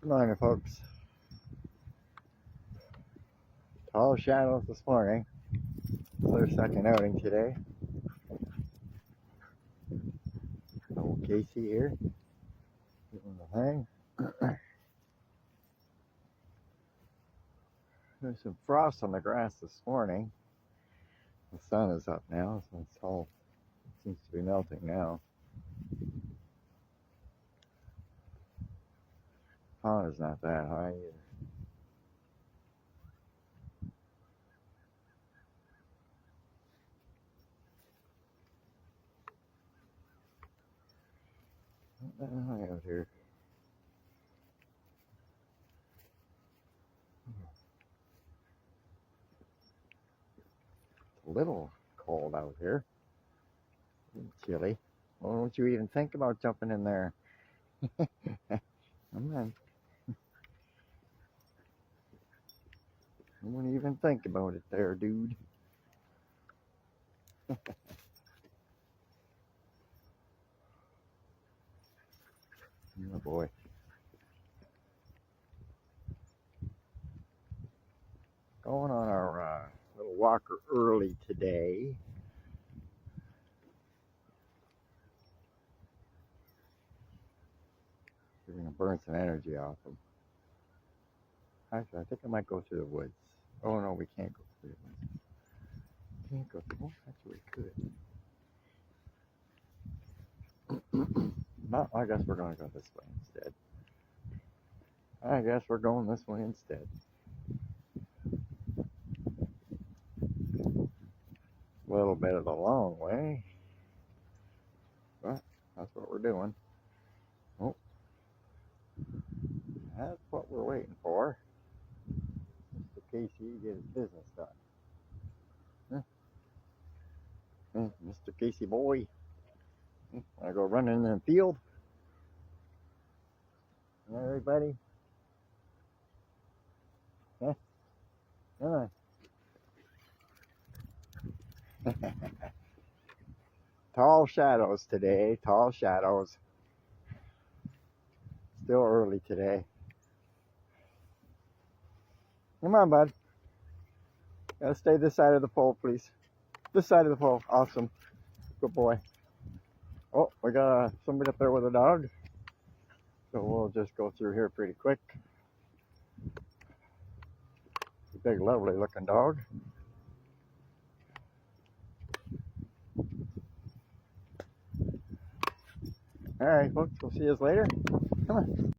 Good morning, folks. Tall shadows this morning. Their second outing today. Old Casey here, doing the thing. There's some frost on the grass this morning. The sun is up now, so it's all seems to be melting now. Pond is not that high either. Not that high out here. It's a little cold out here. Chilly. Well, don't you even think about jumping in there. Come on. I wouldn't even think about it there, dude. Oh boy. Going on our little walker early today. We're going to burn some energy off them. Actually, I think I might go through the woods. Oh no, we can't go through the woods. Can't go through. Oh, actually, we could. No, I guess we're going to go this way instead. I guess we're going this way instead. A little bit of the long way, but that's what we're doing. Oh, that's what we're waiting for. Mr. Casey get his business done. Mr. Casey boy, I go running in the field. Everybody, come on. Tall shadows today, tall shadows. Still early today. Come on, bud. Gotta stay this side of the pole, please. This side of the pole. Awesome. Good boy. Oh, we got somebody up there with a dog. So we'll just go through here pretty quick. A big, lovely looking dog. All right, folks, we'll see you later. Come on.